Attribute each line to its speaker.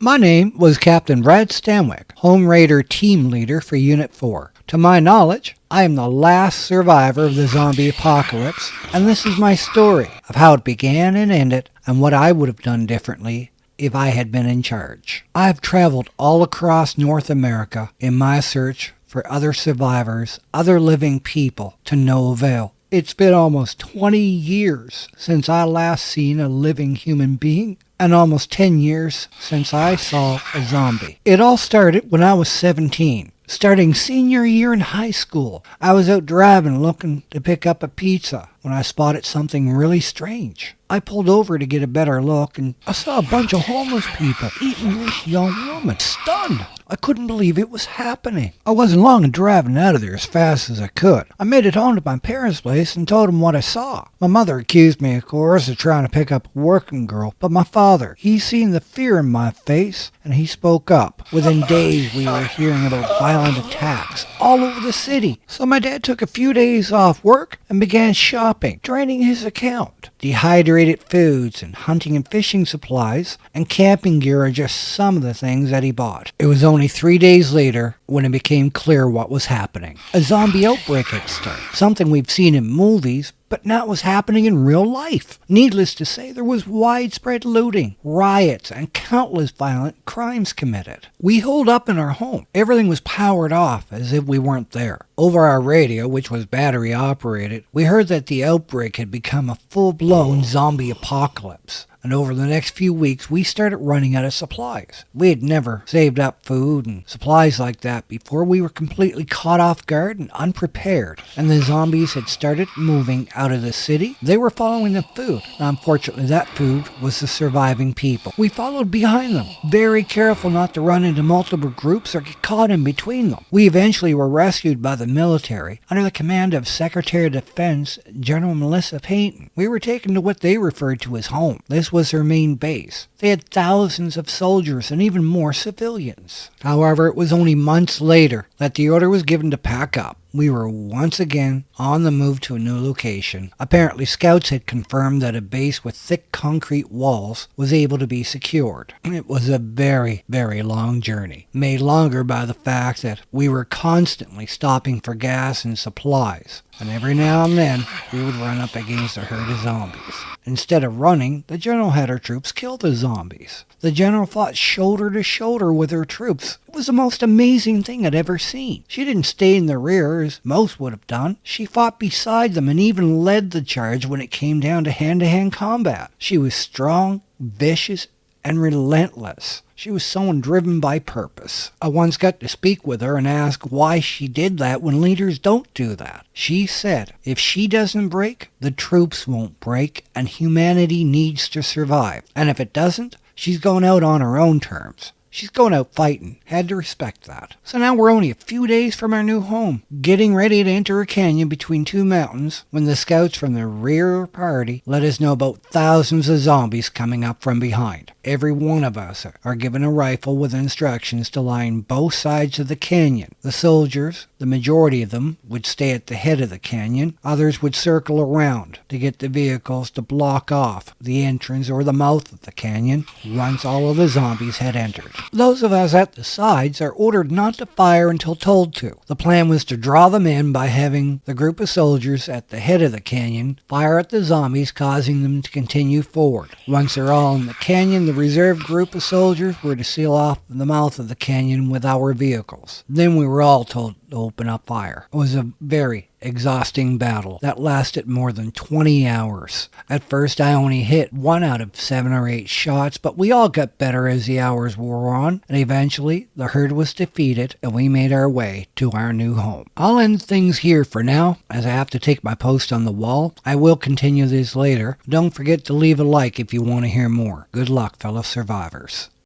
Speaker 1: My name was Captain Brad Stanwyck, Home Raider Team Leader for Unit 4. To my knowledge, I am the last survivor of the zombie apocalypse, and this is my story of how it began and ended and what I would have done differently if I had been in charge. I have traveled all across North America in my search for other survivors, other living people, to no avail. It's been almost 20 years since I last seen a living human being, and almost 10 years since I saw a zombie. It all started when I was 17. Starting senior year in high school, I was out driving looking to pick up a pizza when I spotted something really strange. I pulled over to get a better look, and I saw a bunch of homeless people eating this young woman. Stunned! I couldn't believe it was happening. I wasn't long in driving out of there as fast as I could. I made it home to my parents' place and told them what I saw. My mother accused me, of course, of trying to pick up a working girl, but my father, he seen the fear in my face, and he spoke up. Within days, we were hearing about violent attacks all over the city. So my dad took a few days off work and began shopping, draining his account. Dehydrated foods and hunting and fishing supplies and camping gear are just some of the things that he bought. It was only 3 days later when it became clear what was happening. A zombie outbreak had started, something we've seen in movies, but now it was happening in real life. Needless to say, there was widespread looting, riots, and countless violent crimes committed. We holed up in our home. Everything was powered off as if we weren't there. Over our radio, which was battery operated, we heard that the outbreak had become a full-blown zombie apocalypse. And over the next few weeks, we started running out of supplies. We had never saved up food and supplies like that before. We were completely caught off guard and unprepared. And the zombies had started moving out of the city. They were following the food. Unfortunately, that food was the surviving people. We followed behind them, very careful not to run into multiple groups or get caught in between them. We eventually were rescued by the military under the command of Secretary of Defense General Melissa Payton. We were taken to what they referred to as home. This was their main base. They had thousands of soldiers and even more civilians. However, it was only months later that the order was given to pack up. We were once again on the move to a new location. Apparently, scouts had confirmed that a base with thick concrete walls was able to be secured. It was a very, very long journey, made longer by the fact that we were constantly stopping for gas and supplies. And every now and then, we would run up against a herd of zombies. Instead of running, the general had her troops kill the zombies. The general fought shoulder to shoulder with her troops. It was the most amazing thing I'd ever seen. She didn't stay in the rear as most would have done. She fought beside them and even led the charge when it came down to hand-to-hand combat. She was strong, vicious, and relentless. She was someone driven by purpose. I once got to speak with her and ask why she did that when leaders don't do that. She said, if she doesn't break, the troops won't break, and humanity needs to survive. And if it doesn't, she's going out on her own terms. She's going out fighting. Had to respect that. So now we're only a few days from our new home, getting ready to enter a canyon between two mountains when the scouts from the rear party let us know about thousands of zombies coming up from behind. Every one of us are given a rifle with instructions to line both sides of the canyon. The soldiers, the majority of them, would stay at the head of the canyon. Others would circle around to get the vehicles to block off the entrance or the mouth of the canyon once all of the zombies had entered. Those of us at the sides are ordered not to fire until told to. The plan was to draw them in by having the group of soldiers at the head of the canyon fire at the zombies, causing them to continue forward. Once they're all in the canyon, the reserve group of soldiers were to seal off the mouth of the canyon with our vehicles. Then we were all told to open up fire. It was a very exhausting battle that lasted more than 20 hours. At first, I only hit 1 out of 7 or 8 shots, but we all got better as the hours wore on, and eventually the herd was defeated and we made our way to our new home. I'll end things here for now, as I have to take my post on the wall. I will continue this later. Don't forget to leave a like if you want to hear more. Good luck, fellow survivors.